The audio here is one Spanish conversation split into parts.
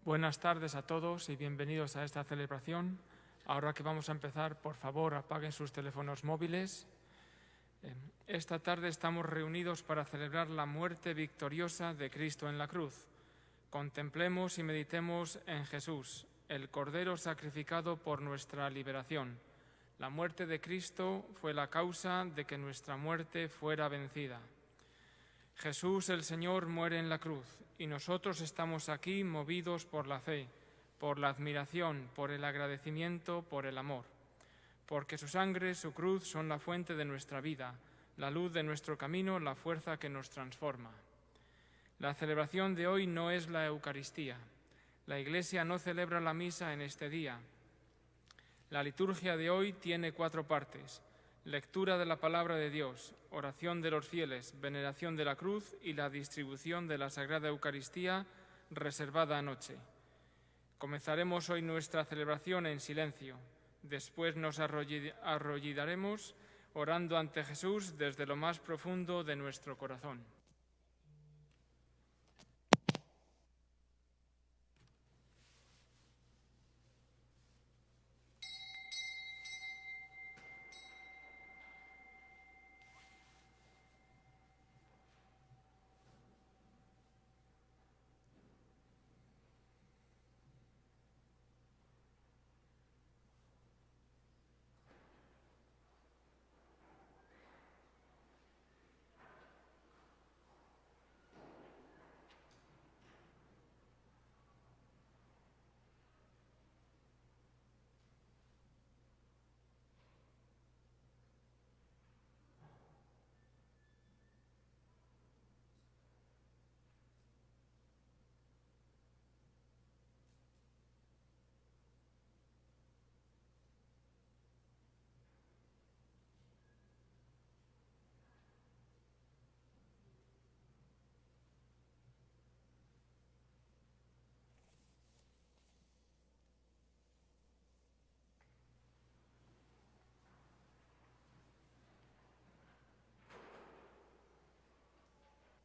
Buenas tardes a todos y bienvenidos a esta celebración. Ahora que vamos a empezar, por favor, apaguen sus teléfonos móviles. Esta tarde estamos reunidos para celebrar la muerte victoriosa de Cristo en la cruz. Contemplemos y meditemos en Jesús, el Cordero sacrificado por nuestra liberación. La muerte de Cristo fue la causa de que nuestra muerte fuera vencida. Jesús el Señor muere en la cruz y nosotros estamos aquí movidos por la fe, por la admiración, por el agradecimiento, por el amor. Porque su sangre, su cruz son la fuente de nuestra vida, la luz de nuestro camino, la fuerza que nos transforma. La celebración de hoy no es la Eucaristía. La Iglesia no celebra la misa en este día. La liturgia de hoy tiene 4 partes: lectura de la palabra de Dios, oración de los fieles, veneración de la cruz y la distribución de la Sagrada Eucaristía reservada anoche. Comenzaremos hoy nuestra celebración en silencio. Después nos arrodillaremos orando ante Jesús desde lo más profundo de nuestro corazón.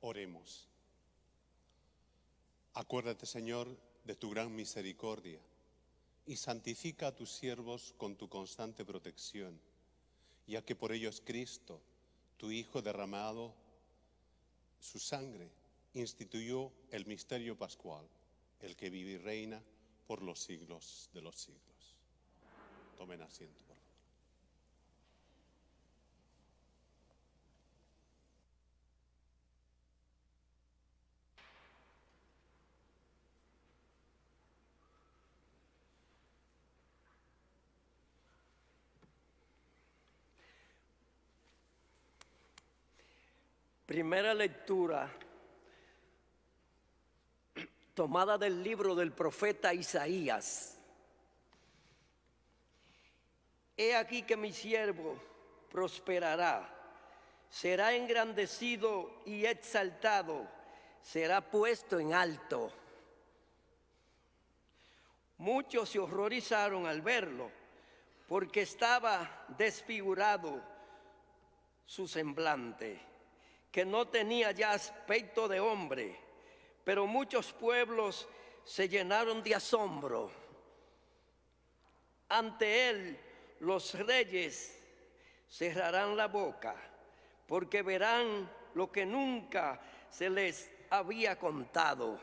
Oremos. Acuérdate, Señor, de tu gran misericordia y santifica a tus siervos con tu constante protección, ya que por ellos Cristo, tu Hijo derramado su sangre, instituyó el misterio pascual, el que vive y reina por los siglos de los siglos. Tomen asiento, por favor. Primera lectura tomada del libro del profeta Isaías. He aquí que mi siervo prosperará, será engrandecido y exaltado, será puesto en alto. Muchos se horrorizaron al verlo, porque estaba desfigurado su semblante, que no tenía ya aspecto de hombre, pero muchos pueblos se llenaron de asombro. Ante él los reyes cerrarán la boca, porque verán lo que nunca se les había contado,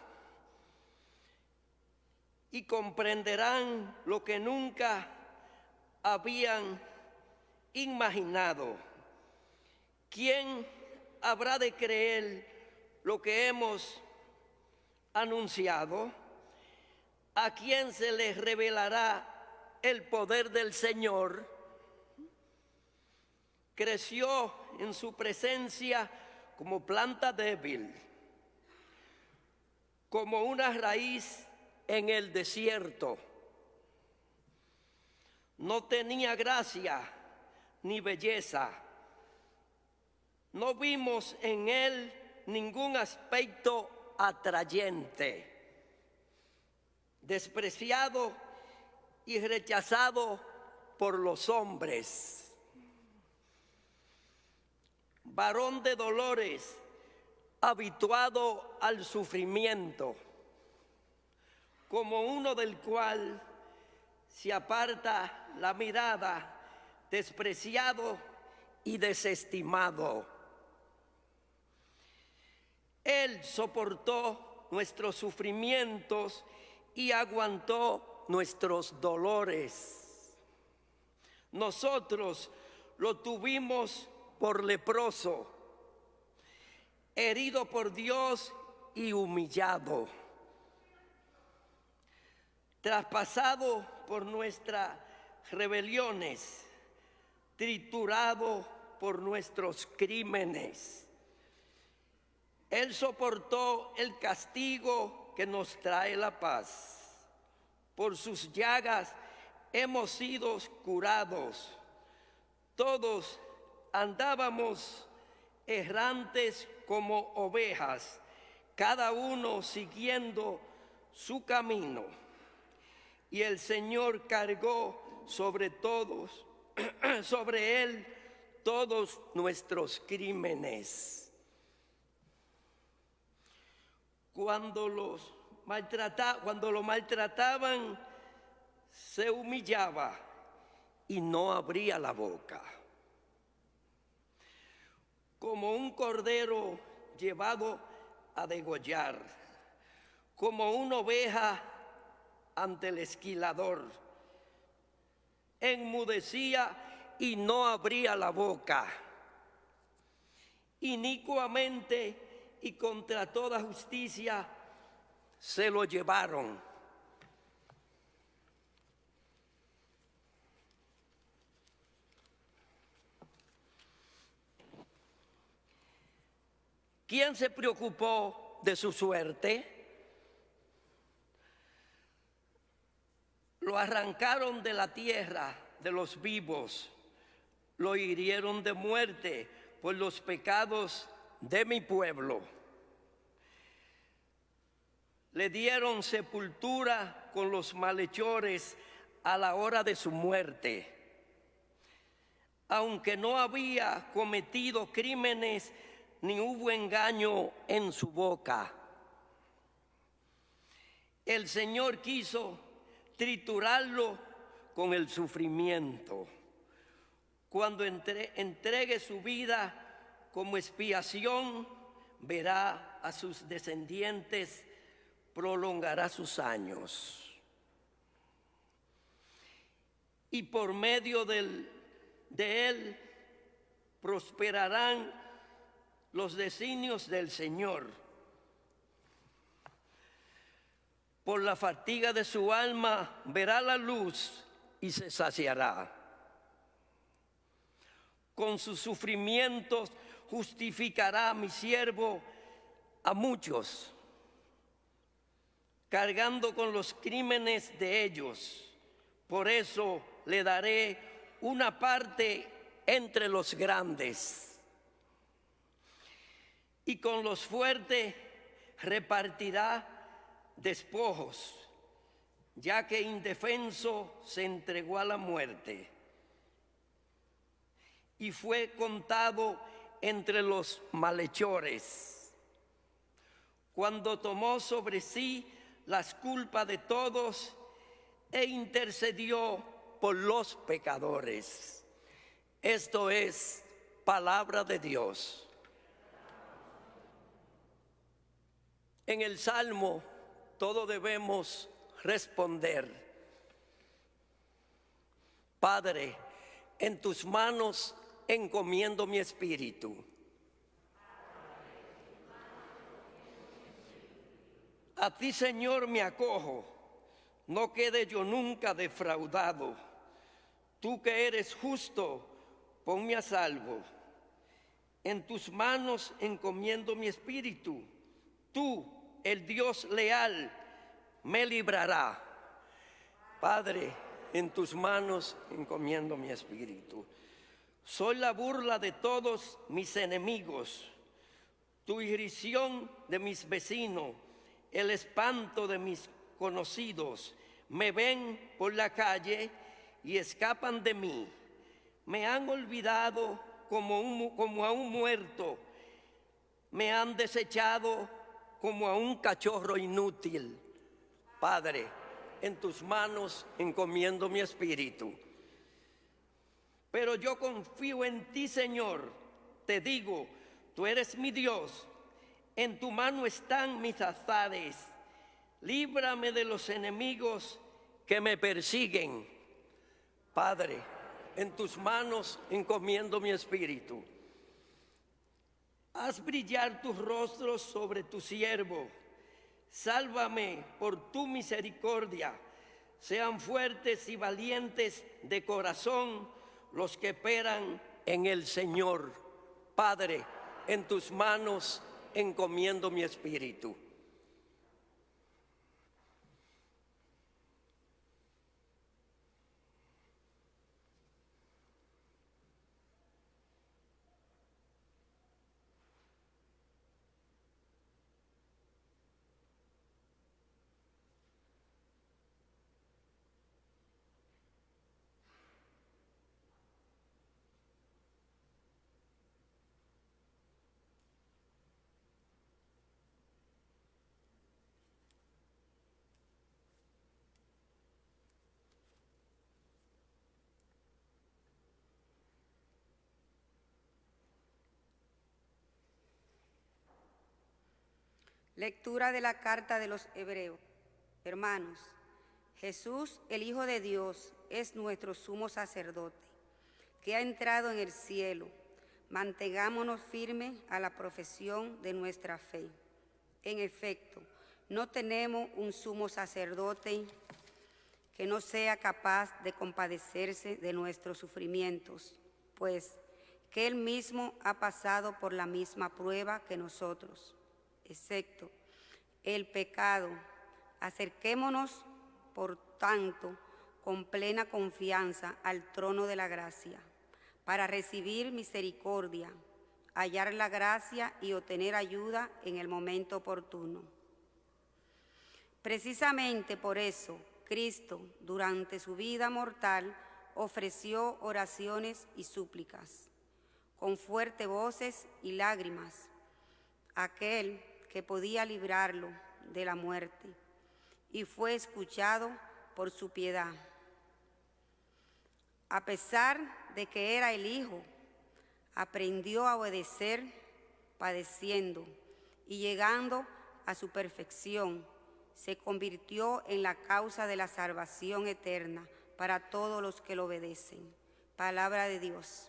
y comprenderán lo que nunca habían imaginado. ¿Quién habrá de creer lo que hemos anunciado? ¿A quién se les revelará el poder del Señor? Creció en su presencia como planta débil, como una raíz en el desierto. No tenía gracia ni belleza. No vimos en él ningún aspecto atrayente. Despreciado y rechazado por los hombres. Varón de dolores, habituado al sufrimiento, como uno del cual se aparta la mirada, despreciado y desestimado. Él soportó nuestros sufrimientos y aguantó nuestros dolores. Nosotros lo tuvimos por leproso, herido por Dios y humillado, traspasado por nuestras rebeliones, triturado por nuestros crímenes. Él soportó el castigo que nos trae la paz. Por sus llagas hemos sido curados. Todos andábamos errantes como ovejas, cada uno siguiendo su camino. Y el Señor cargó sobre todos, sobre él, todos nuestros crímenes. Cuando lo maltrataban, se humillaba y no abría la boca. Como un cordero llevado a degollar, como una oveja ante el esquilador, enmudecía y no abría la boca. Inicuamente y contra toda justicia se lo llevaron. ¿Quién se preocupó de su suerte? Lo arrancaron de la tierra de los vivos, lo hirieron de muerte por los pecados de mi pueblo. Le dieron sepultura con los malhechores a la hora de su muerte. Aunque no había cometido crímenes ni hubo engaño en su boca. El Señor quiso triturarlo con el sufrimiento. Cuando entregue su vida como expiación, verá a sus descendientes, prolongará sus años. Y por medio de él prosperarán los designios del Señor. Por la fatiga de su alma verá la luz y se saciará. Con sus sufrimientos justificará mi siervo a muchos, cargando con los crímenes de ellos. Por eso le daré una parte entre los grandes. Y con los fuertes repartirá despojos, ya que indefenso se entregó a la muerte. Y fue contado entre los malhechores. Cuando tomó sobre sí las culpas de todos e intercedió por los pecadores. Esto es palabra de Dios. En el Salmo todos debemos responder: Padre, en tus manos encomiendo mi espíritu. A ti, Señor, me acojo, no quede yo nunca defraudado. Tú que eres justo, ponme a salvo. En tus manos encomiendo mi espíritu. Tú, el Dios leal, me librará. Padre, en tus manos encomiendo mi espíritu. Soy la burla de todos mis enemigos, tu irrisión de mis vecinos, el espanto de mis conocidos. Me ven por la calle y escapan de mí. Me han olvidado como a un muerto. Me han desechado como a un cachorro inútil. Padre, en tus manos encomiendo mi espíritu. Pero yo confío en ti, Señor. Te digo, tú eres mi Dios. En tu mano están mis azares. Líbrame de los enemigos que me persiguen. Padre, en tus manos encomiendo mi espíritu. Haz brillar tus rostros sobre tu siervo. Sálvame por tu misericordia. Sean fuertes y valientes de corazón los que esperan en el Señor. Padre, en tus manos encomiendo mi espíritu. Lectura de la carta de los Hebreos. Hermanos, Jesús, el Hijo de Dios, es nuestro sumo sacerdote, que ha entrado en el cielo. Mantengámonos firmes a la profesión de nuestra fe. En efecto, no tenemos un sumo sacerdote que no sea capaz de compadecerse de nuestros sufrimientos, pues que Él mismo ha pasado por la misma prueba que nosotros, excepto el pecado. Acerquémonos, por tanto, con plena confianza al trono de la gracia, para recibir misericordia, hallar la gracia y obtener ayuda en el momento oportuno. Precisamente por eso, Cristo, durante su vida mortal, ofreció oraciones y súplicas, con fuertes voces y lágrimas, a aquel que podía librarlo de la muerte, y fue escuchado por su piedad. A pesar de que era el Hijo, aprendió a obedecer padeciendo, y llegando a su perfección, se convirtió en la causa de la salvación eterna para todos los que lo obedecen. Palabra de Dios.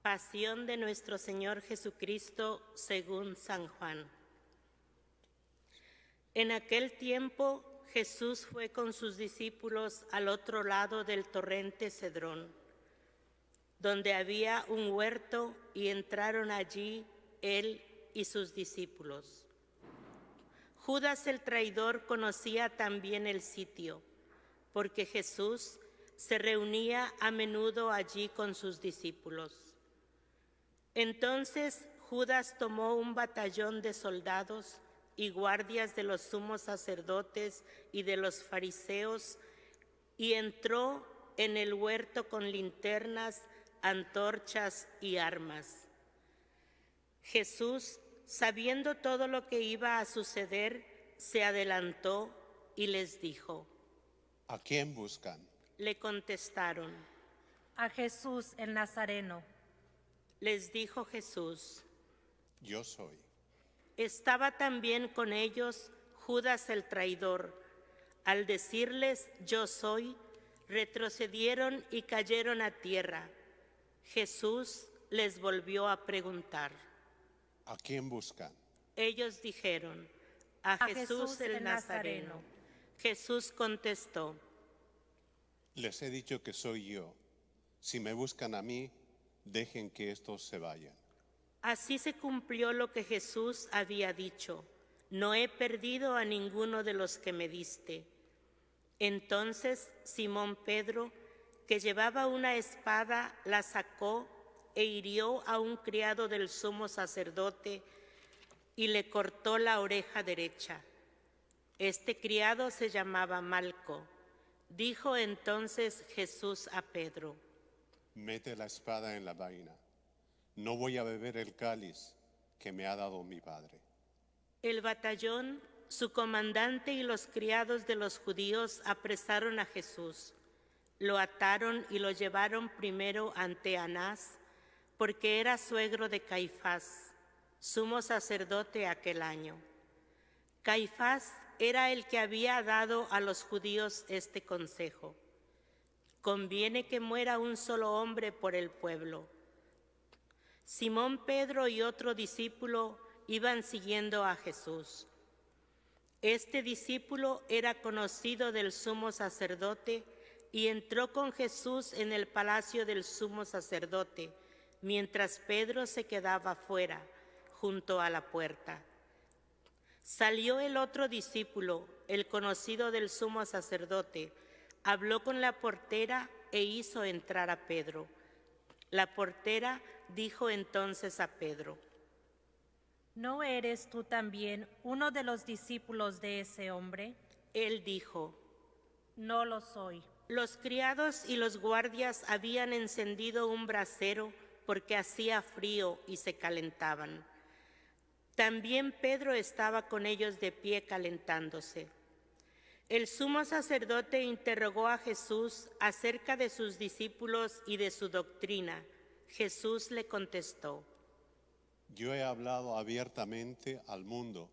Pasión de nuestro Señor Jesucristo según San Juan. En aquel tiempo Jesús fue con sus discípulos al otro lado del torrente Cedrón, donde había un huerto, y entraron allí él y sus discípulos. Judas el traidor conocía también el sitio, porque Jesús se reunía a menudo allí con sus discípulos. Entonces Judas tomó un batallón de soldados y guardias de los sumos sacerdotes y de los fariseos, y entró en el huerto con linternas, antorchas y armas. Jesús, sabiendo todo lo que iba a suceder, se adelantó y les dijo: ¿A quién buscan? Le contestaron. A Jesús el Nazareno. Les dijo Jesús: Yo soy. Estaba también con ellos Judas el traidor. Al decirles yo soy, retrocedieron y cayeron a tierra. Jesús les volvió a preguntar: ¿A quién buscan? Ellos dijeron: a Jesús el Nazareno. Jesús contestó: Les he dicho que soy yo. Si me buscan a mí, dejen que estos se vayan. Así se cumplió lo que Jesús había dicho: no he perdido a ninguno de los que me diste. Entonces Simón Pedro, que llevaba una espada, la sacó e hirió a un criado del sumo sacerdote y le cortó la oreja derecha. Este criado se llamaba Malco. Dijo entonces Jesús a Pedro: Mete la espada en la vaina. No voy a beber el cáliz que me ha dado mi padre. El batallón, su comandante y los criados de los judíos apresaron a Jesús. Lo ataron y lo llevaron primero ante Anás, porque era suegro de Caifás, sumo sacerdote aquel año. Caifás era el que había dado a los judíos este consejo: conviene que muera un solo hombre por el pueblo. Simón Pedro y otro discípulo iban siguiendo a Jesús. Este discípulo era conocido del sumo sacerdote y entró con Jesús en el palacio del sumo sacerdote, mientras Pedro se quedaba fuera, junto a la puerta. Salió el otro discípulo, el conocido del sumo sacerdote, habló con la portera e hizo entrar a Pedro. La portera dijo entonces a Pedro: ¿No eres tú también uno de los discípulos de ese hombre? Él dijo: No lo soy. Los criados y los guardias habían encendido un brasero porque hacía frío y se calentaban. También Pedro estaba con ellos de pie calentándose. El sumo sacerdote interrogó a Jesús acerca de sus discípulos y de su doctrina. Jesús le contestó: Yo he hablado abiertamente al mundo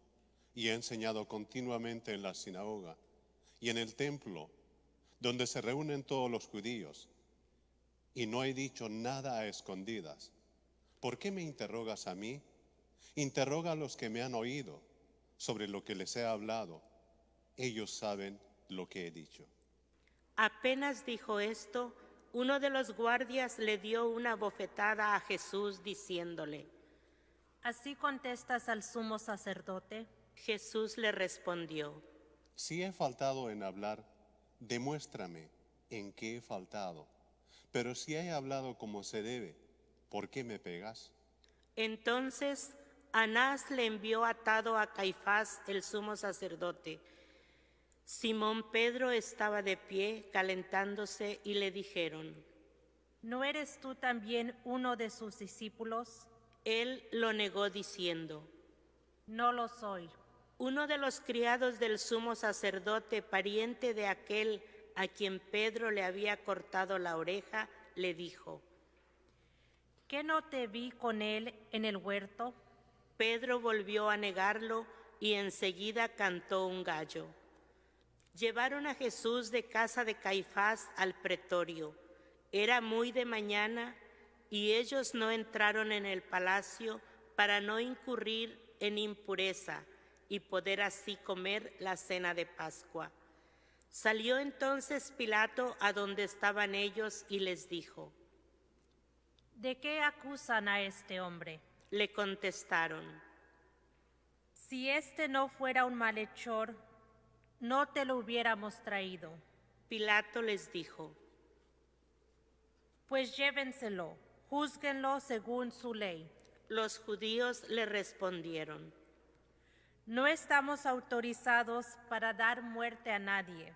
y he enseñado continuamente en la sinagoga y en el templo, donde se reúnen todos los judíos, y no he dicho nada a escondidas. ¿Por qué me interrogas a mí? Interroga a los que me han oído sobre lo que les he hablado. Ellos saben lo que he dicho. Apenas dijo esto, uno de los guardias le dio una bofetada a Jesús diciéndole: ¿Así contestas al sumo sacerdote? Jesús le respondió: Si he faltado en hablar, demuéstrame en qué he faltado. Pero si he hablado como se debe, ¿por qué me pegas? Entonces Anás le envió atado a Caifás, el sumo sacerdote. Simón Pedro estaba de pie calentándose y le dijeron: ¿No eres tú también uno de sus discípulos? Él lo negó diciendo: No lo soy. Uno de los criados del sumo sacerdote, pariente de aquel a quien Pedro le había cortado la oreja, le dijo: ¿Qué no te vi con él en el huerto? Pedro volvió a negarlo y enseguida cantó un gallo. Llevaron a Jesús de casa de Caifás al pretorio. Era muy de mañana y ellos no entraron en el palacio para no incurrir en impureza y poder así comer la cena de Pascua. Salió entonces Pilato a donde estaban ellos y les dijo: ¿De qué acusan a este hombre? Le contestaron: Si este no fuera un malhechor, no te lo hubiéramos traído. Pilato les dijo: Pues llévenselo, júzguenlo según su ley. Los judíos le respondieron: No estamos autorizados para dar muerte a nadie.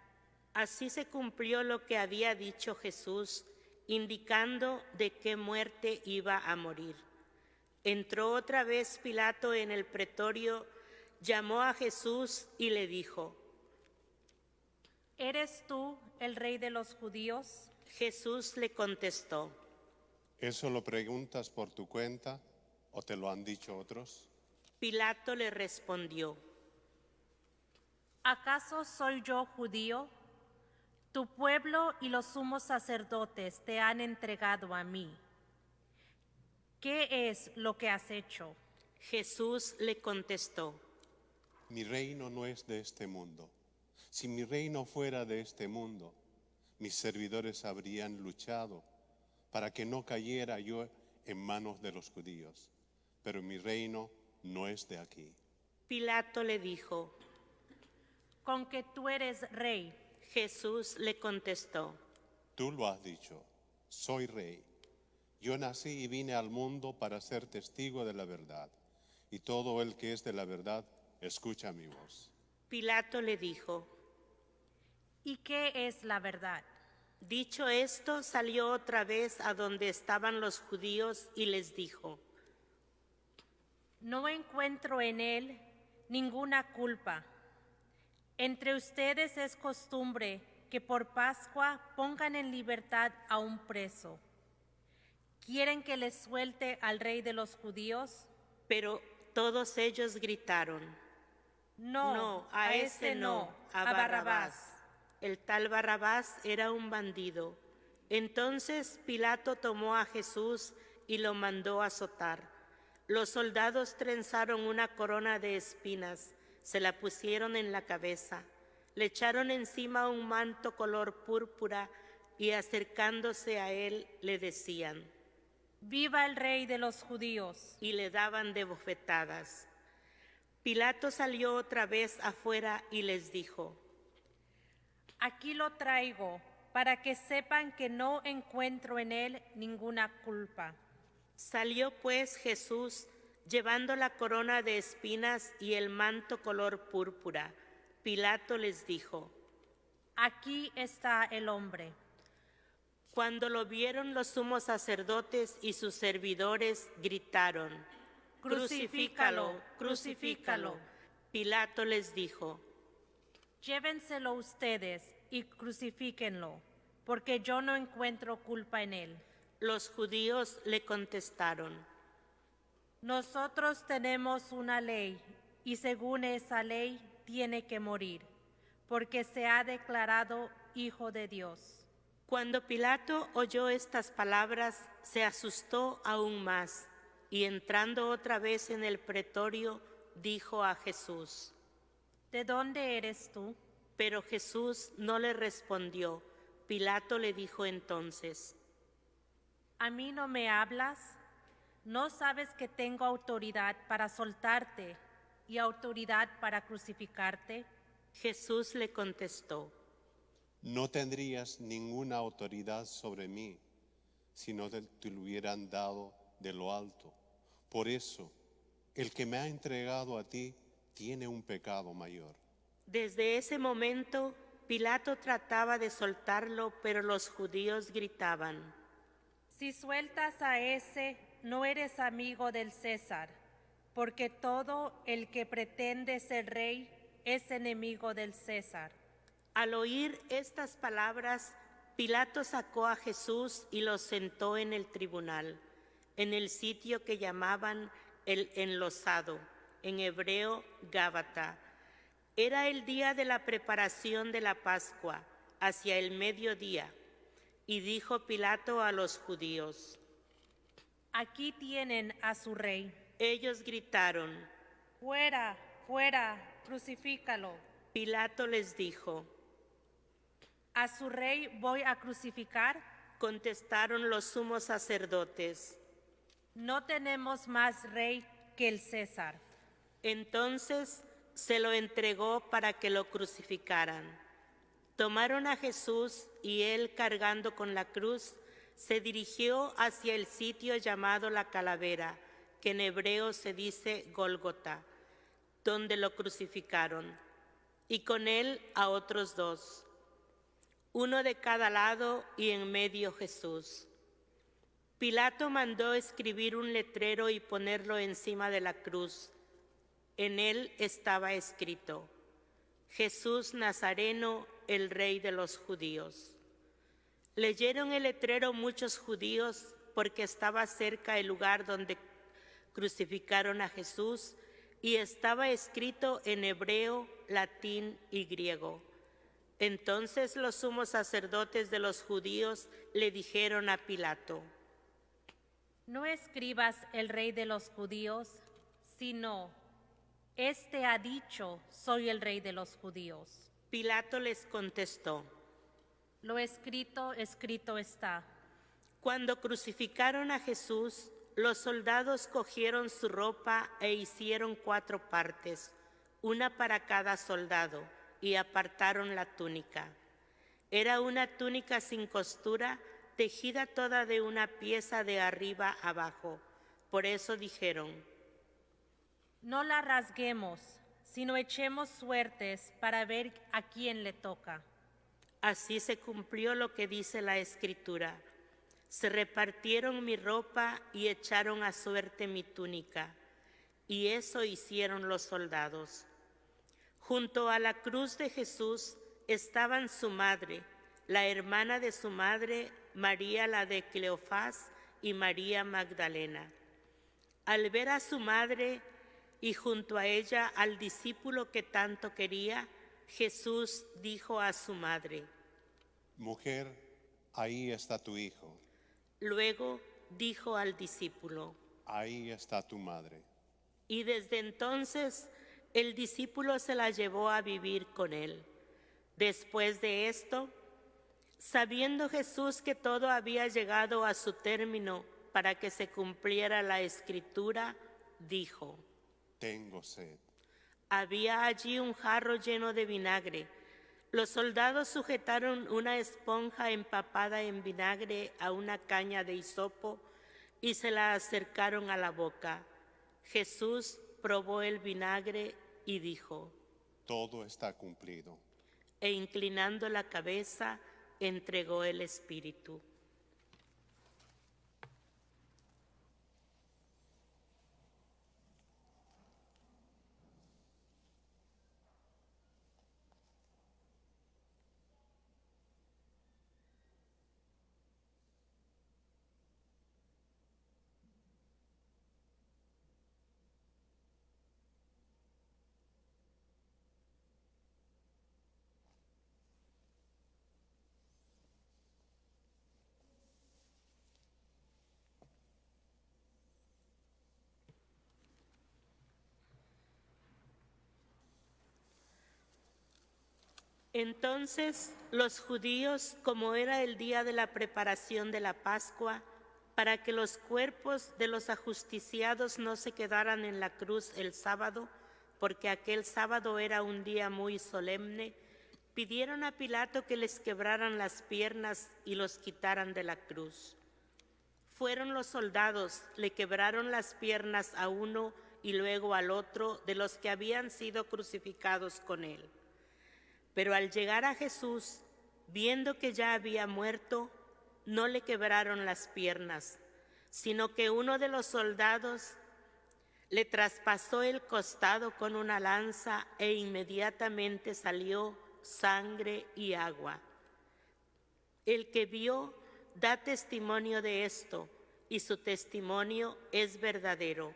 Así se cumplió lo que había dicho Jesús, indicando de qué muerte iba a morir. Entró otra vez Pilato en el pretorio, llamó a Jesús y le dijo: ¿Eres tú el rey de los judíos? Jesús le contestó: ¿Eso lo preguntas por tu cuenta o te lo han dicho otros? Pilato le respondió: ¿Acaso soy yo judío? Tu pueblo y los sumos sacerdotes te han entregado a mí. ¿Qué es lo que has hecho? Jesús le contestó: Mi reino no es de este mundo. Si mi reino fuera de este mundo, mis servidores habrían luchado para que no cayera yo en manos de los judíos. Pero mi reino no es de aquí. Pilato le dijo. Con que tú eres rey. Jesús le contestó. Tú lo has dicho, soy rey. Yo nací y vine al mundo para ser testigo de la verdad. Y todo el que es de la verdad, escucha mi voz. Pilato le dijo. ¿Y qué es la verdad? Dicho esto, salió otra vez a donde estaban los judíos y les dijo. No encuentro en él ninguna culpa. Entre ustedes es costumbre que por Pascua pongan en libertad a un preso. ¿Quieren que les suelte al rey de los judíos? Pero todos ellos gritaron. No, a ese no, a Barrabás. El tal Barrabás era un bandido. Entonces Pilato tomó a Jesús y lo mandó azotar. Los soldados trenzaron una corona de espinas, se la pusieron en la cabeza, le echaron encima un manto color púrpura y acercándose a él le decían: ¡Viva el rey de los judíos! Y le daban de bofetadas. Pilato salió otra vez afuera y les dijo: Aquí lo traigo para que sepan que no encuentro en él ninguna culpa. Salió pues Jesús llevando la corona de espinas y el manto color púrpura. Pilato les dijo: Aquí está el hombre. Cuando lo vieron los sumos sacerdotes y sus servidores gritaron: ¡Crucifícalo, crucifícalo! Pilato les dijo: Llévenselo ustedes y crucifíquenlo, porque yo no encuentro culpa en él. Los judíos le contestaron: Nosotros tenemos una ley, y según esa ley tiene que morir, porque se ha declarado Hijo de Dios. Cuando Pilato oyó estas palabras, se asustó aún más, y entrando otra vez en el pretorio, dijo a Jesús: ¿De dónde eres tú? Pero Jesús no le respondió. Pilato le dijo entonces: ¿A mí no me hablas? ¿No sabes que tengo autoridad para soltarte y autoridad para crucificarte? Jesús le contestó: No tendrías ninguna autoridad sobre mí si no te lo hubieran dado de lo alto. Por eso, el que me ha entregado a ti tiene un pecado mayor. Desde ese momento, Pilato trataba de soltarlo, pero los judíos gritaban: Si sueltas a ese, no eres amigo del César, porque todo el que pretende ser rey es enemigo del César. Al oír estas palabras, Pilato sacó a Jesús y lo sentó en el tribunal, en el sitio que llamaban el Enlosado, en hebreo Gábata. Era el día de la preparación de la Pascua, hacia el mediodía, y dijo Pilato a los judíos: Aquí tienen a su rey. Ellos gritaron: Fuera, fuera, crucifícalo. Pilato les dijo: ¿A su rey voy a crucificar? Contestaron los sumos sacerdotes: No tenemos más rey que el César. Entonces se lo entregó para que lo crucificaran. Tomaron a Jesús y él, cargando con la cruz, se dirigió hacia el sitio llamado la Calavera, que en hebreo se dice Gólgota, donde lo crucificaron, y con él a otros dos, uno de cada lado y en medio Jesús. Pilato mandó escribir un letrero y ponerlo encima de la cruz. En él estaba escrito: Jesús Nazareno, el Rey de los Judíos. Leyeron el letrero muchos judíos porque estaba cerca el lugar donde crucificaron a Jesús y estaba escrito en hebreo, latín y griego. Entonces los sumos sacerdotes de los judíos le dijeron a Pilato: No escribas el Rey de los Judíos, sino: Este ha dicho, soy el Rey de los Judíos. Pilato les contestó: Lo escrito, escrito está. Cuando crucificaron a Jesús, los soldados cogieron su ropa e hicieron 4 partes, una para cada soldado, y apartaron la túnica. Era una túnica sin costura, tejida toda de una pieza de arriba abajo. Por eso dijeron: No la rasguemos, sino echemos suertes para ver a quién le toca. Así se cumplió lo que dice la Escritura: se repartieron mi ropa y echaron a suerte mi túnica. Y eso hicieron los soldados. Junto a la cruz de Jesús estaban su madre, la hermana de su madre, María la de Cleofás, y María Magdalena. Al ver a su madre y junto a ella al discípulo que tanto quería, Jesús dijo a su madre: Mujer, ahí está tu hijo, Luego dijo al discípulo, ahí está tu madre. y desde entonces el discípulo se la llevó a vivir con él. Después de esto, sabiendo Jesús que todo había llegado a su término para que se cumpliera la Escritura, dijo: Tengo sed. Había allí un jarro lleno de vinagre. Los soldados sujetaron una esponja empapada en vinagre a una caña de hisopo y se la acercaron a la boca. Jesús probó el vinagre y dijo: Todo está cumplido. E inclinando la cabeza, entregó el espíritu. Entonces los judíos, como era el día de la preparación de la Pascua, para que los cuerpos de los ajusticiados no se quedaran en la cruz el sábado, porque aquel sábado era un día muy solemne, pidieron a Pilato que les quebraran las piernas y los quitaran de la cruz. Fueron los soldados, le quebraron las piernas a uno y luego al otro de los que habían sido crucificados con él. Pero al llegar a Jesús, viendo que ya había muerto, no le quebraron las piernas, sino que uno de los soldados le traspasó el costado con una lanza e inmediatamente salió sangre y agua. El que vio da testimonio de esto, y su testimonio es verdadero,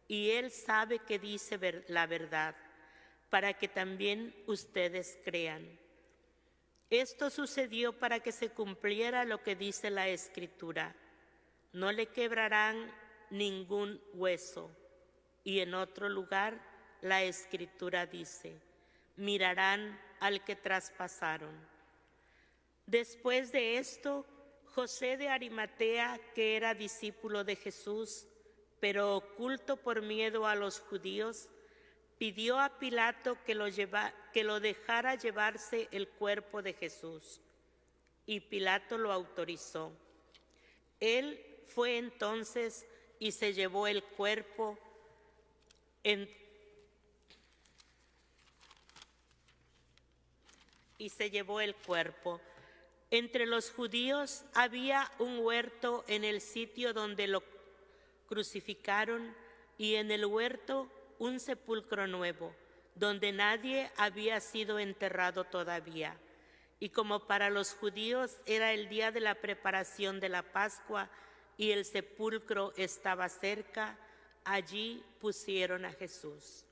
y él sabe que dice la verdad, para que también ustedes crean. Esto sucedió para que se cumpliera lo que dice la Escritura: no le quebrarán ningún hueso. Y en otro lugar la Escritura dice: mirarán al que traspasaron. Después de esto, José de Arimatea, que era discípulo de Jesús, pero oculto por miedo a los judíos, pidió a Pilato que lo dejara llevarse el cuerpo de Jesús, y Pilato lo autorizó. Él fue entonces y se llevó el cuerpo Entre los judíos había un huerto en el sitio donde lo crucificaron, y en el huerto un sepulcro nuevo, donde nadie había sido enterrado todavía. Y como para los judíos era el día de la preparación de la Pascua y el sepulcro estaba cerca, allí pusieron a Jesús.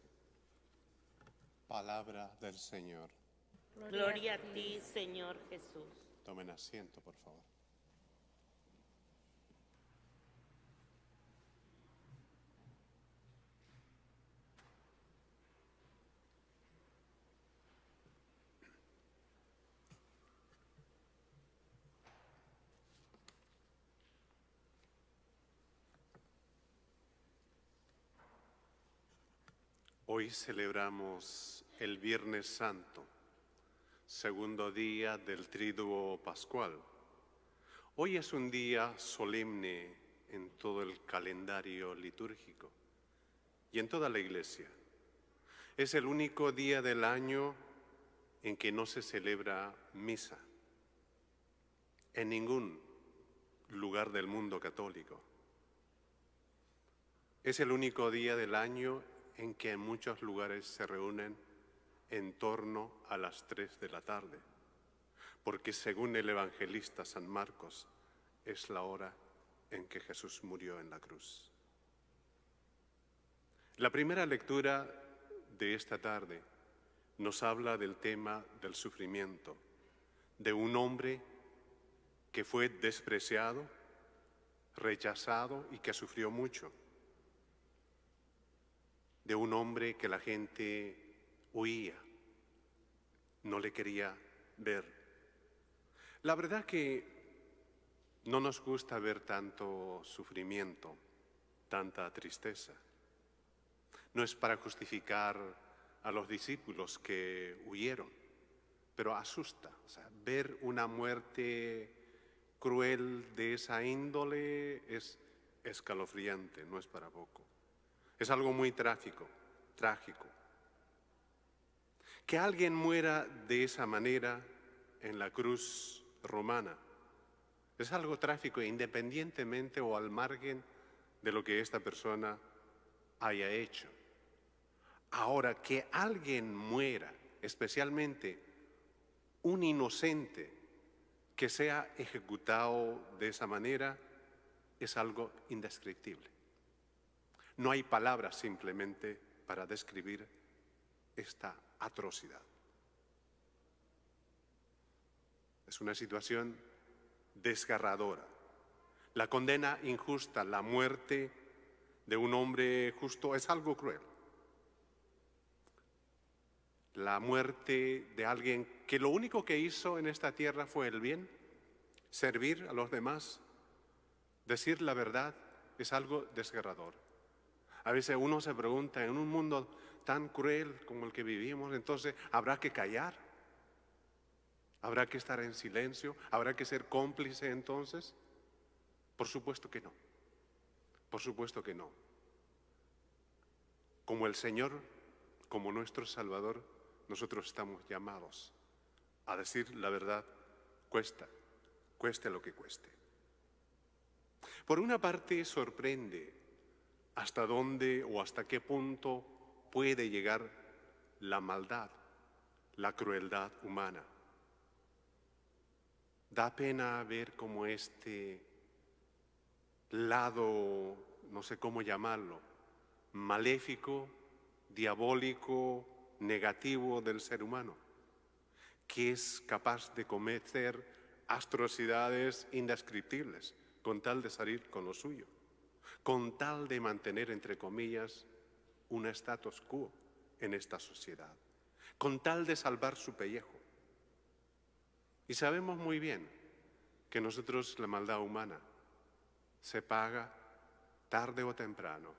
Palabra del Señor. Gloria a ti, Señor Jesús. Tomen asiento, por favor. Hoy celebramos el Viernes Santo, segundo día del Triduo Pascual. Hoy es un día solemne en todo el calendario litúrgico y en toda la Iglesia. Es el único día del año en que no se celebra misa en ningún lugar del mundo católico. Es el único día del año en que en muchos lugares se reúnen en torno a las 3 de la tarde, porque según el evangelista San Marcos, es la hora en que Jesús murió en la cruz. La primera lectura de esta tarde nos habla del tema del sufrimiento, de un hombre que fue despreciado, rechazado y que sufrió mucho, de un hombre que la gente huía, no le quería ver. La verdad que no nos gusta ver tanto sufrimiento, tanta tristeza. No es para justificar a los discípulos que huyeron, pero asusta. O sea, ver una muerte cruel de esa índole es escalofriante, no es para poco. Es algo muy trágico. Que alguien muera de esa manera en la cruz romana es algo trágico, independientemente o al margen de lo que esta persona haya hecho. Ahora, que alguien muera, especialmente un inocente que sea ejecutado de esa manera, es algo indescriptible. No hay palabras simplemente para describir esta atrocidad. Es una situación desgarradora. La condena injusta, la muerte de un hombre justo es algo cruel. La muerte de alguien que lo único que hizo en esta tierra fue el bien, servir a los demás, decir la verdad, es algo desgarrador. A veces uno se pregunta, en un mundo tan cruel como el que vivimos, entonces ¿habrá que callar? ¿Habrá que estar en silencio? ¿Habrá que ser cómplice entonces? Por supuesto que no. Por supuesto que no. Como el Señor, como nuestro Salvador, nosotros estamos llamados a decir la verdad, cueste lo que cueste. Por una parte, sorprende hasta dónde o hasta qué punto puede llegar la maldad, la crueldad humana. Da pena ver cómo este lado, no sé cómo llamarlo, maléfico, diabólico, negativo del ser humano, que es capaz de cometer atrocidades indescriptibles con tal de salir con lo suyo, con tal de mantener, entre comillas, un status quo en esta sociedad, con tal de salvar su pellejo. Y sabemos muy bien que nosotros la maldad humana se paga tarde o temprano.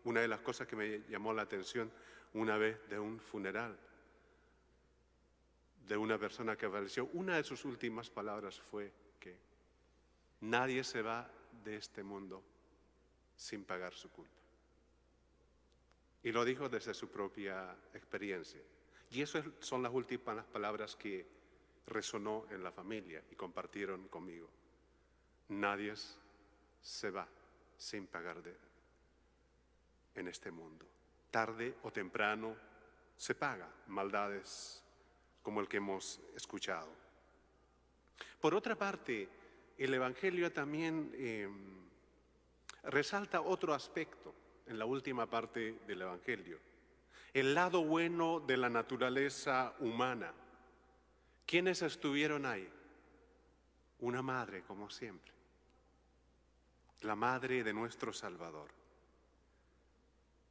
Una de las cosas que me llamó la atención una vez de un funeral de una persona que falleció, una de sus últimas palabras fue que nadie se va de este mundo sin pagar su culpa. Y lo dijo desde su propia experiencia. Y esas son las últimas palabras que resonó en la familia y compartieron conmigo. Nadie se va sin pagar en este mundo. Tarde o temprano se paga maldades como el que hemos escuchado. Por otra parte, el Evangelio también resalta otro aspecto en la última parte del Evangelio. El lado bueno de la naturaleza humana. ¿Quiénes estuvieron ahí? Una madre, como siempre. La madre de nuestro Salvador.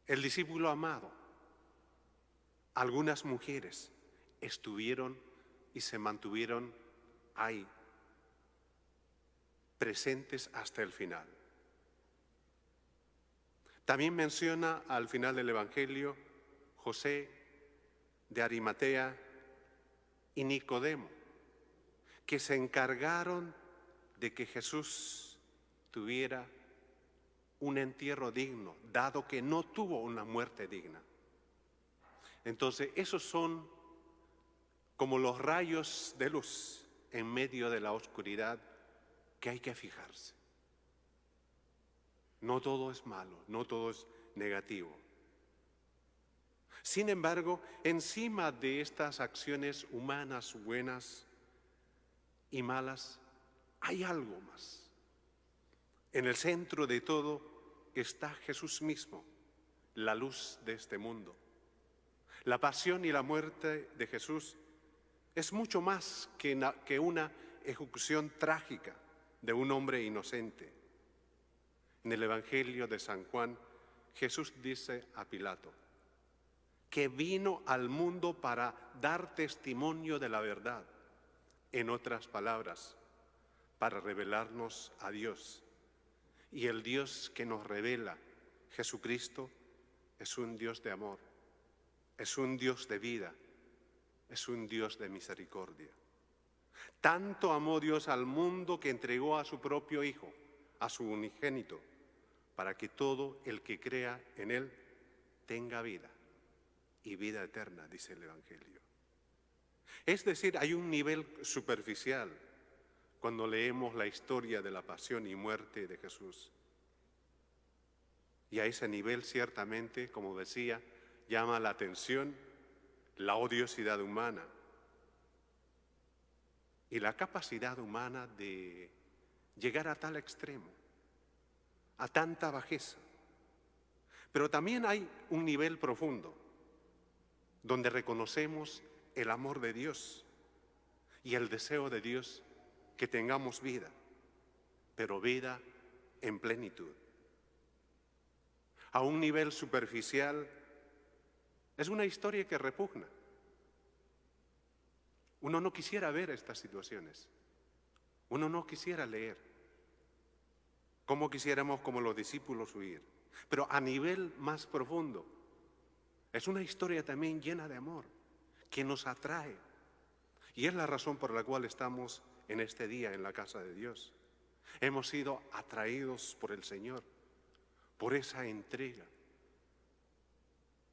El discípulo amado. Algunas mujeres estuvieron y se mantuvieron ahí, presentes hasta el final. También menciona al final del Evangelio José de Arimatea y Nicodemo, que se encargaron de que Jesús tuviera un entierro digno, dado que no tuvo una muerte digna. Entonces, esos son como los rayos de luz en medio de la oscuridad que hay que fijarse. No todo es malo, no todo es negativo. Sin embargo, encima de estas acciones humanas buenas y malas, hay algo más. En el centro de todo está Jesús mismo, la luz de este mundo. La pasión y la muerte de Jesús es mucho más que una ejecución trágica de un hombre inocente. En el Evangelio de San Juan, Jesús dice a Pilato que vino al mundo para dar testimonio de la verdad. En otras palabras, para revelarnos a Dios. Y el Dios que nos revela, Jesucristo, es un Dios de amor, es un Dios de vida, es un Dios de misericordia. Tanto amó Dios al mundo que entregó a su propio Hijo, a su unigénito, para que todo el que crea en Él tenga vida y vida eterna, dice el Evangelio. Es decir, hay un nivel superficial cuando leemos la historia de la pasión y muerte de Jesús. Y a ese nivel ciertamente, como decía, llama la atención la odiosidad humana y la capacidad humana de llegar a tal extremo, a tanta bajeza. Pero también hay un nivel profundo donde reconocemos el amor de Dios y el deseo de Dios que tengamos vida, pero vida en plenitud. A un nivel superficial es una historia que repugna. Uno no quisiera ver estas situaciones. Uno no quisiera leer. Como quisiéramos, como los discípulos, huir. Pero a nivel más profundo, es una historia también llena de amor, que nos atrae. Y es la razón por la cual estamos en este día en la casa de Dios. Hemos sido atraídos por el Señor, por esa entrega,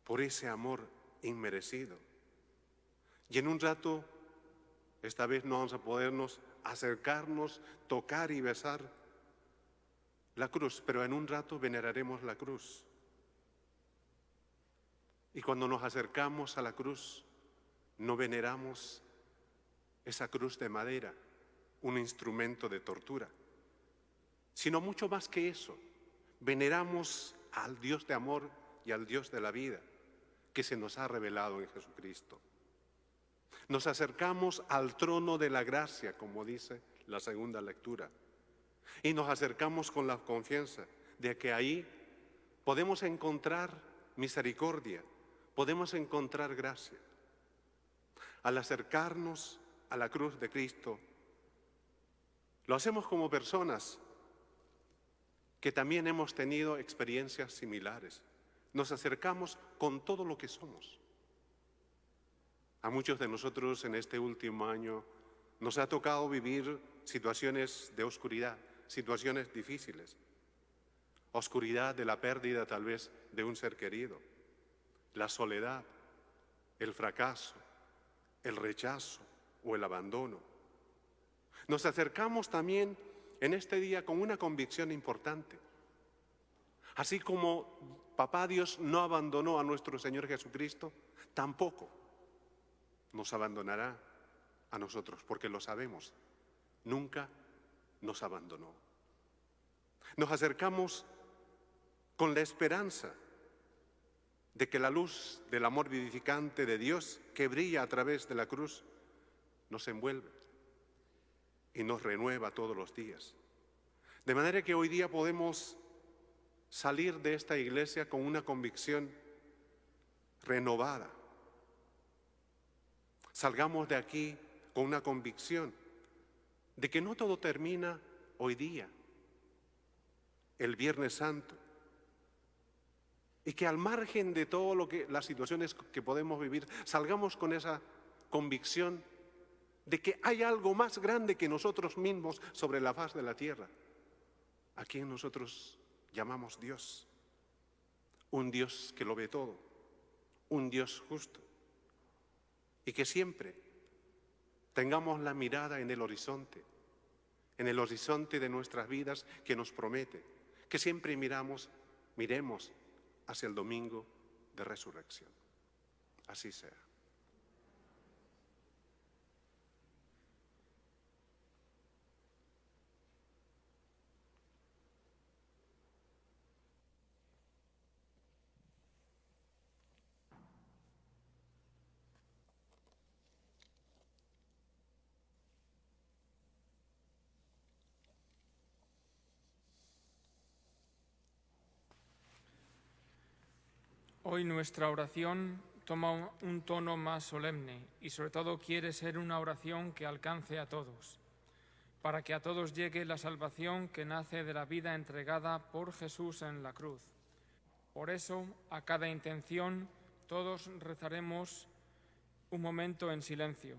por ese amor inmerecido. Y en un rato, esta vez no vamos a podernos acercarnos, tocar y besar la cruz, pero en un rato veneraremos la cruz. Y cuando nos acercamos a la cruz, no veneramos esa cruz de madera, un instrumento de tortura, sino mucho más que eso, veneramos al Dios de amor y al Dios de la vida que se nos ha revelado en Jesucristo. Nos acercamos al trono de la gracia, como dice la segunda lectura, y nos acercamos con la confianza de que ahí podemos encontrar misericordia, podemos encontrar gracia. Al acercarnos a la cruz de Cristo, lo hacemos como personas que también hemos tenido experiencias similares. Nos acercamos con todo lo que somos. A muchos de nosotros en este último año nos ha tocado vivir situaciones de oscuridad, situaciones difíciles. Oscuridad de la pérdida tal vez de un ser querido, la soledad, el fracaso, el rechazo o el abandono. Nos acercamos también en este día con una convicción importante. Así como Papá Dios no abandonó a nuestro Señor Jesucristo, tampoco nos abandonará a nosotros, porque lo sabemos, nunca nos abandonó. Nos acercamos con la esperanza de que la luz del amor vivificante de Dios que brilla a través de la cruz nos envuelve y nos renueva todos los días. De manera que hoy día podemos salir de esta iglesia con una convicción renovada. Salgamos de aquí con una convicción de que no todo termina hoy día, el Viernes Santo, Y que al margen de todo las situaciones que podemos vivir, salgamos con esa convicción de que hay algo más grande que nosotros mismos sobre la faz de la tierra, a quien nosotros llamamos Dios. Un Dios que lo ve todo, un Dios justo. Y que siempre tengamos la mirada en el horizonte de nuestras vidas que nos promete, que siempre miremos hacia el domingo de resurrección. Así sea. Hoy nuestra oración toma un tono más solemne y sobre todo quiere ser una oración que alcance a todos, para que a todos llegue la salvación que nace de la vida entregada por Jesús en la cruz. Por eso, a cada intención, todos rezaremos un momento en silencio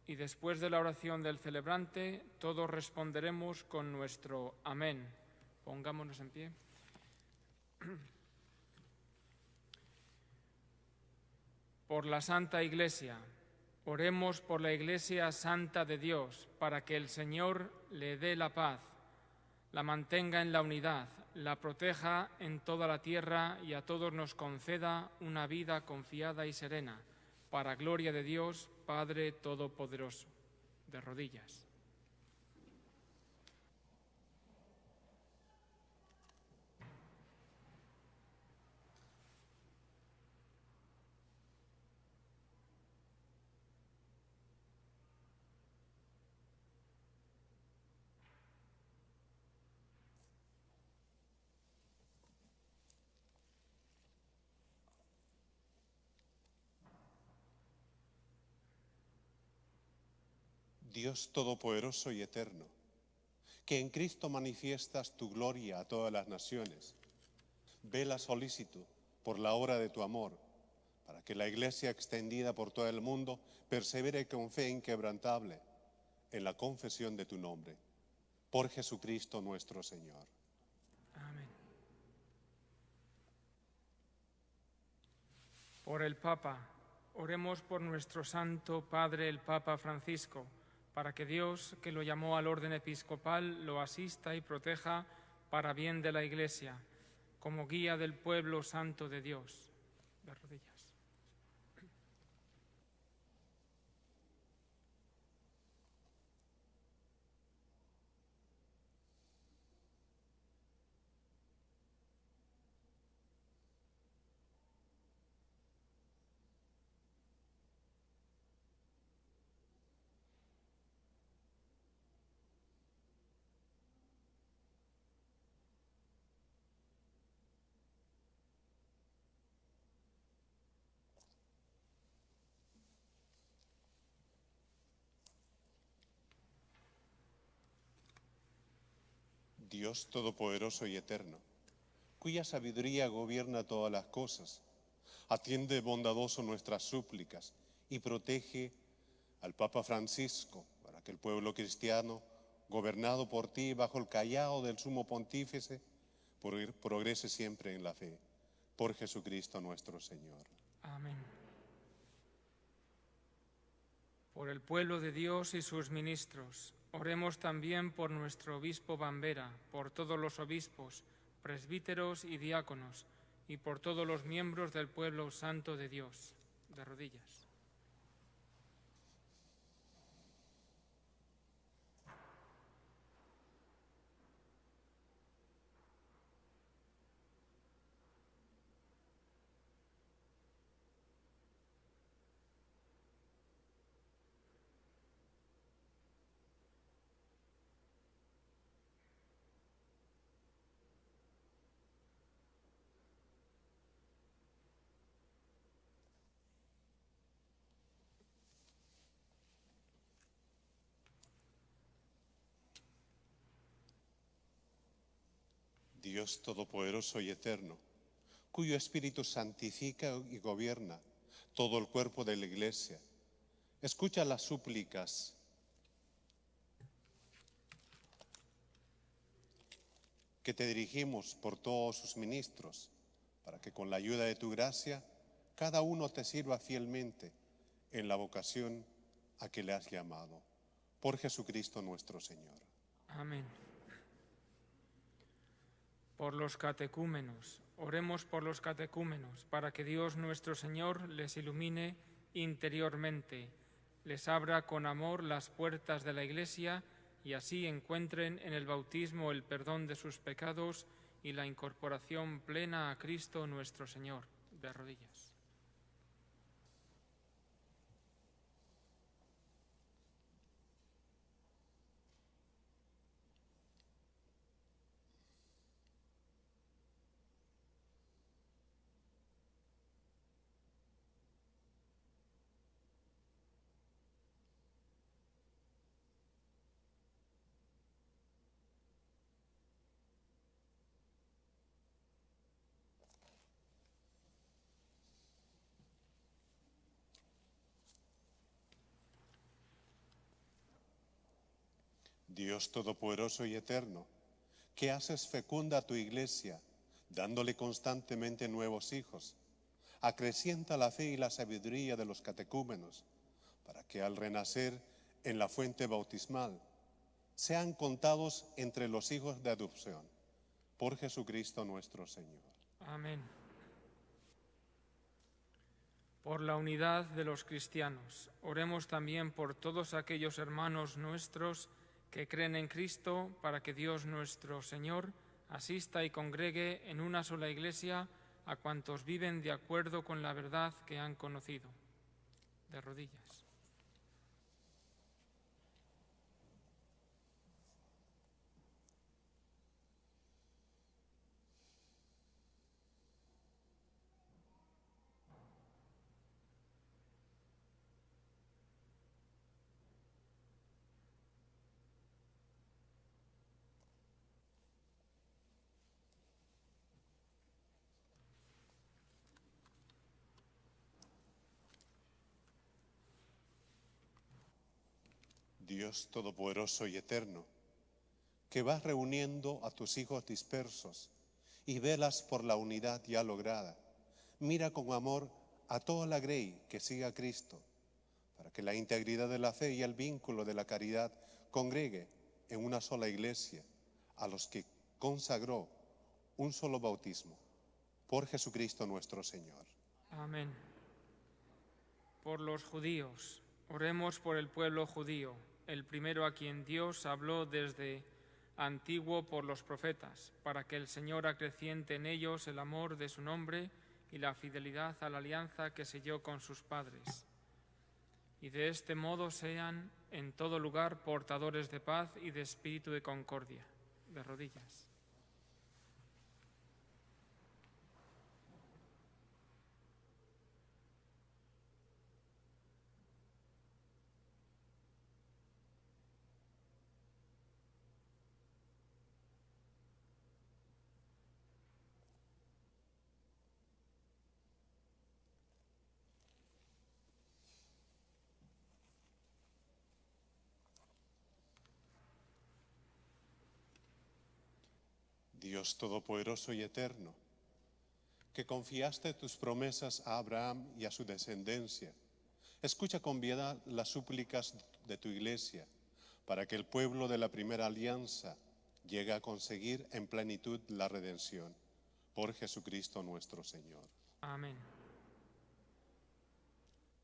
y después de la oración del celebrante, todos responderemos con nuestro amén. Pongámonos en pie. Por la Santa Iglesia, oremos por la Iglesia Santa de Dios, para que el Señor le dé la paz, la mantenga en la unidad, la proteja en toda la tierra y a todos nos conceda una vida confiada y serena, para gloria de Dios, Padre Todopoderoso. De rodillas. Dios Todopoderoso y Eterno, que en Cristo manifiestas tu gloria a todas las naciones, vela solícito por la obra de tu amor, para que la Iglesia extendida por todo el mundo persevere con fe inquebrantable en la confesión de tu nombre. Por Jesucristo nuestro Señor. Amén. Por el Papa, oremos por nuestro Santo Padre, el Papa Francisco, para que Dios, que lo llamó al orden episcopal, lo asista y proteja para bien de la Iglesia, como guía del pueblo santo de Dios. De rodillas. Dios Todopoderoso y Eterno, cuya sabiduría gobierna todas las cosas, atiende bondadoso nuestras súplicas y protege al Papa Francisco, para que el pueblo cristiano, gobernado por ti bajo el cayado del Sumo Pontífice, progrese siempre en la fe. Por Jesucristo nuestro Señor. Amén. Por el pueblo de Dios y sus ministros, oremos también por nuestro obispo Bambera, por todos los obispos, presbíteros y diáconos, y por todos los miembros del pueblo santo de Dios. De rodillas. Dios Todopoderoso y Eterno, cuyo Espíritu santifica y gobierna todo el cuerpo de la Iglesia. Escucha las súplicas que te dirigimos por todos sus ministros, para que con la ayuda de tu gracia, cada uno te sirva fielmente en la vocación a que le has llamado. Por Jesucristo nuestro Señor. Amén. Por los catecúmenos, oremos por los catecúmenos, para que Dios nuestro Señor les ilumine interiormente, les abra con amor las puertas de la Iglesia y así encuentren en el bautismo el perdón de sus pecados y la incorporación plena a Cristo nuestro Señor. De rodillas. Dios Todopoderoso y Eterno, que haces fecunda a tu Iglesia, dándole constantemente nuevos hijos, acrecienta la fe y la sabiduría de los catecúmenos, para que al renacer en la fuente bautismal sean contados entre los hijos de adopción. Por Jesucristo nuestro Señor. Amén. Por la unidad de los cristianos, oremos también por todos aquellos hermanos nuestros que creen en Cristo, para que Dios nuestro Señor asista y congregue en una sola Iglesia a cuantos viven de acuerdo con la verdad que han conocido. De rodillas. Dios Todopoderoso y Eterno, que vas reuniendo a tus hijos dispersos y velas por la unidad ya lograda, mira con amor a toda la grey que sigue a Cristo, para que la integridad de la fe y el vínculo de la caridad congregue en una sola Iglesia a los que consagró un solo bautismo. Por Jesucristo nuestro Señor. Amén. Por los judíos, oremos por el pueblo judío, el primero a quien Dios habló desde antiguo por los profetas, para que el Señor acreciente en ellos el amor de su nombre y la fidelidad a la alianza que selló con sus padres. Y de este modo sean en todo lugar portadores de paz y de espíritu de concordia. De rodillas. Dios Todopoderoso y Eterno, que confiaste tus promesas a Abraham y a su descendencia, escucha con piedad las súplicas de tu Iglesia, para que el pueblo de la primera alianza llegue a conseguir en plenitud la redención. Por Jesucristo nuestro Señor. Amén.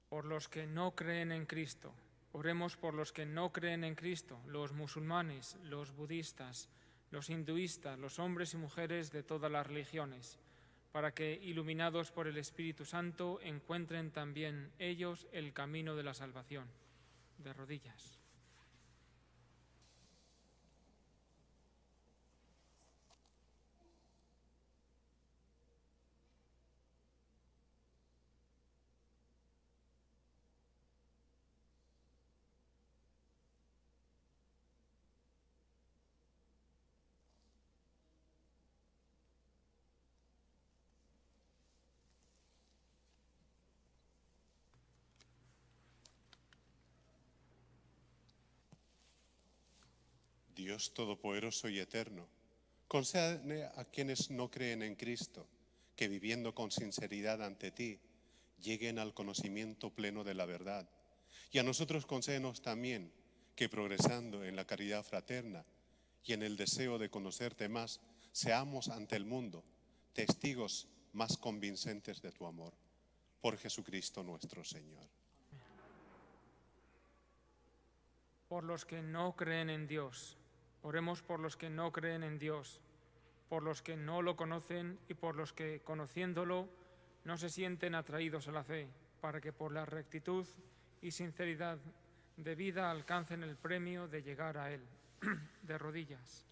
Por los que no creen en Cristo, oremos por los que no creen en Cristo, los musulmanes, los budistas, los hinduistas, los hombres y mujeres de todas las religiones, para que, iluminados por el Espíritu Santo, encuentren también ellos el camino de la salvación. De rodillas. Dios Todopoderoso y Eterno, concédeme a quienes no creen en Cristo, que viviendo con sinceridad ante ti, lleguen al conocimiento pleno de la verdad. Y a nosotros concédenos también que progresando en la caridad fraterna y en el deseo de conocerte más, seamos ante el mundo testigos más convincentes de tu amor. Por Jesucristo nuestro Señor. Por los que no creen en Dios, oremos por los que no creen en Dios, por los que no lo conocen y por los que, conociéndolo, no se sienten atraídos a la fe, para que por la rectitud y sinceridad de vida alcancen el premio de llegar a Él. De rodillas.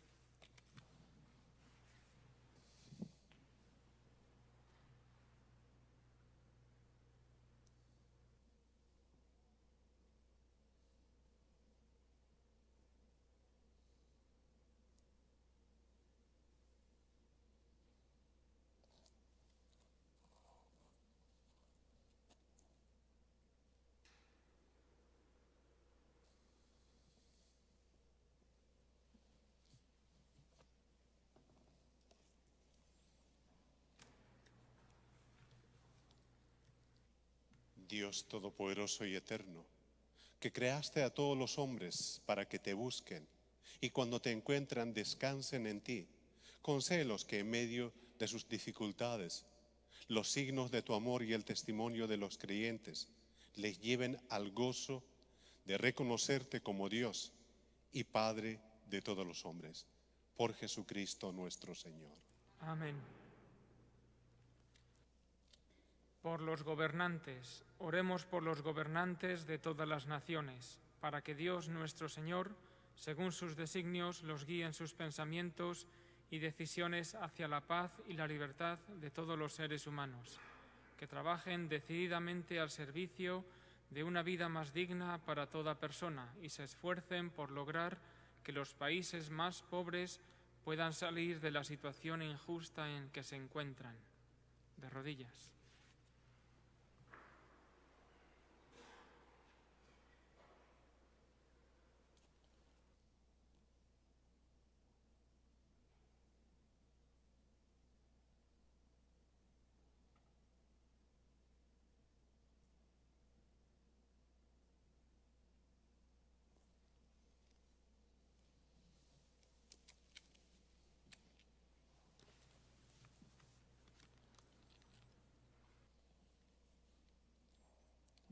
Dios Todopoderoso y Eterno, que creaste a todos los hombres para que te busquen y cuando te encuentran descansen en ti, concédelos que en medio de sus dificultades, los signos de tu amor y el testimonio de los creyentes les lleven al gozo de reconocerte como Dios y Padre de todos los hombres. Por Jesucristo nuestro Señor. Amén. Por los gobernantes, oremos por los gobernantes de todas las naciones, para que Dios nuestro Señor, según sus designios, los guíe en sus pensamientos y decisiones hacia la paz y la libertad de todos los seres humanos, que trabajen decididamente al servicio de una vida más digna para toda persona y se esfuercen por lograr que los países más pobres puedan salir de la situación injusta en que se encuentran. De rodillas.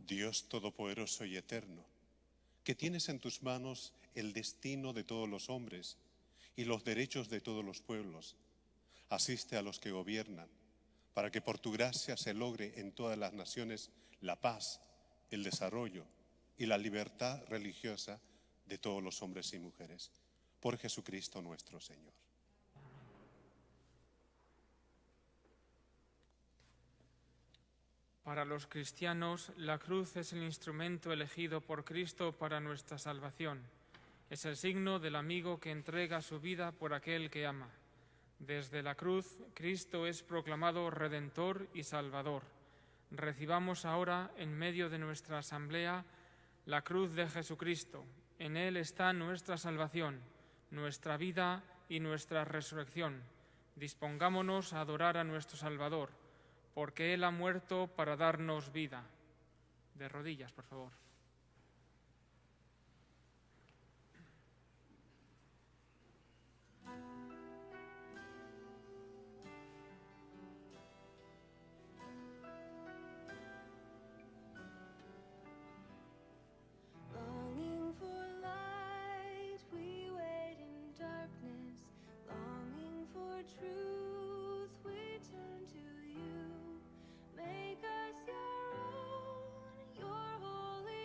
Dios Todopoderoso y Eterno, que tienes en tus manos el destino de todos los hombres y los derechos de todos los pueblos, asiste a los que gobiernan, para que por tu gracia se logre en todas las naciones la paz, el desarrollo y la libertad religiosa de todos los hombres y mujeres. Por Jesucristo nuestro Señor. Para los cristianos, la cruz es el instrumento elegido por Cristo para nuestra salvación. Es el signo del amigo que entrega su vida por aquel que ama. Desde la cruz, Cristo es proclamado Redentor y Salvador. Recibamos ahora, en medio de nuestra asamblea, la cruz de Jesucristo. En Él está nuestra salvación, nuestra vida y nuestra resurrección. Dispongámonos a adorar a nuestro Salvador, porque Él ha muerto para darnos vida. De rodillas, por favor. Longing for light, we wait in darkness. Longing for truth, we turn to you. Make us your own, your holy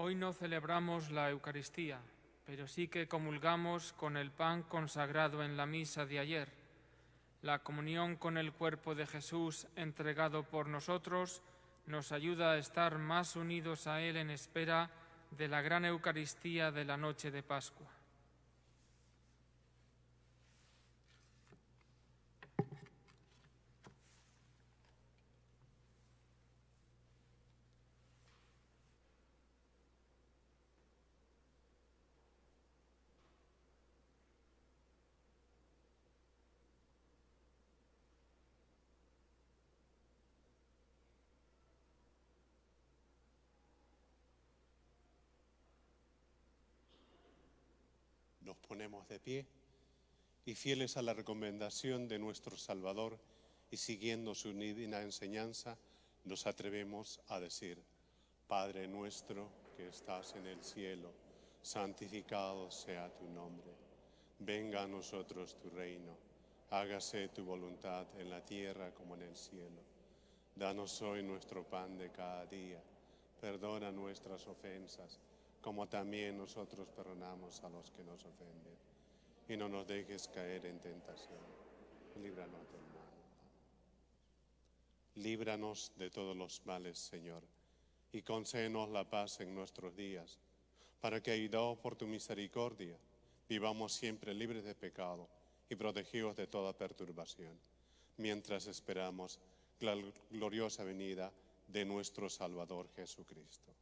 Hoy no celebramos la Eucaristía, pero sí que comulgamos con el pan consagrado en la misa de ayer. La comunión con el cuerpo de Jesús entregado por nosotros nos ayuda a estar más unidos a Él en espera de la gran Eucaristía de la noche de Pascua. Nos ponemos de pie y, fieles a la recomendación de nuestro Salvador y siguiendo su divina enseñanza, nos atrevemos a decir: Padre nuestro que estás en el cielo, santificado sea tu nombre. Venga a nosotros tu reino. Hágase tu voluntad en la tierra como en el cielo. Danos hoy nuestro pan de cada día. Perdona nuestras ofensas, como también nosotros perdonamos a los que nos ofenden. Y no nos dejes caer en tentación. Líbranos del mal. Líbranos de todos los males, Señor, y concédenos la paz en nuestros días, para que, ayudados por tu misericordia, vivamos siempre libres de pecado y protegidos de toda perturbación, mientras esperamos la gloriosa venida de nuestro Salvador Jesucristo.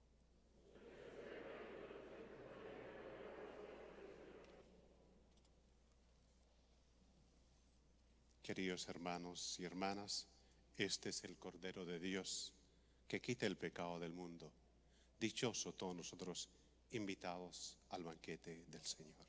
Queridos hermanos y hermanas, este es el Cordero de Dios que quita el pecado del mundo. Dichosos todos nosotros invitados al banquete del Señor.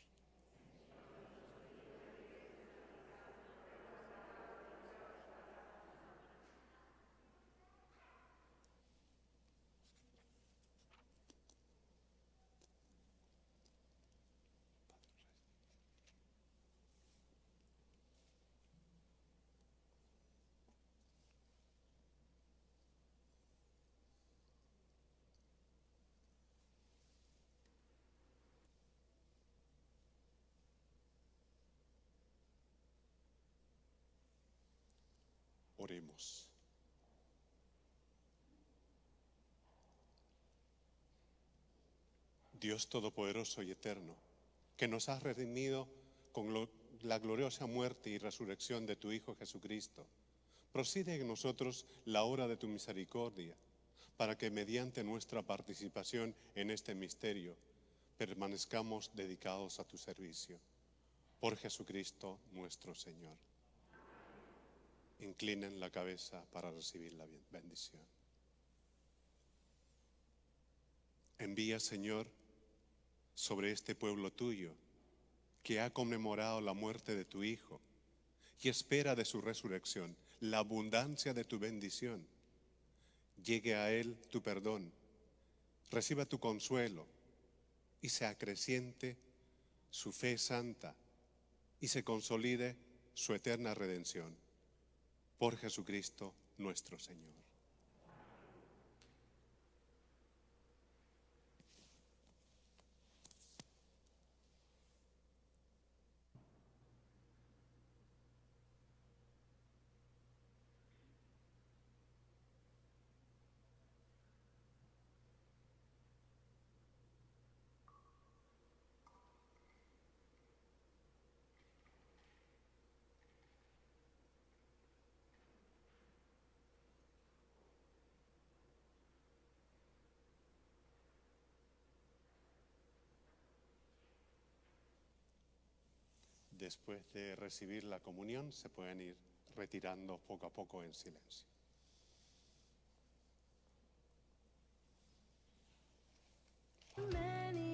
Oremos. Dios Todopoderoso y Eterno, que nos has redimido con la gloriosa muerte y resurrección de tu Hijo Jesucristo, procede en nosotros la obra de tu misericordia, para que mediante nuestra participación en este misterio permanezcamos dedicados a tu servicio. Por Jesucristo nuestro Señor. Inclinen la cabeza para recibir la bendición. Envía, Señor, sobre este pueblo tuyo, que ha conmemorado la muerte de tu Hijo y espera de su resurrección, la abundancia de tu bendición. Llegue a él tu perdón, reciba tu consuelo y se acreciente su fe santa y se consolide su eterna redención. Por Jesucristo nuestro Señor. Después de recibir la comunión, se pueden ir retirando poco a poco en silencio. Many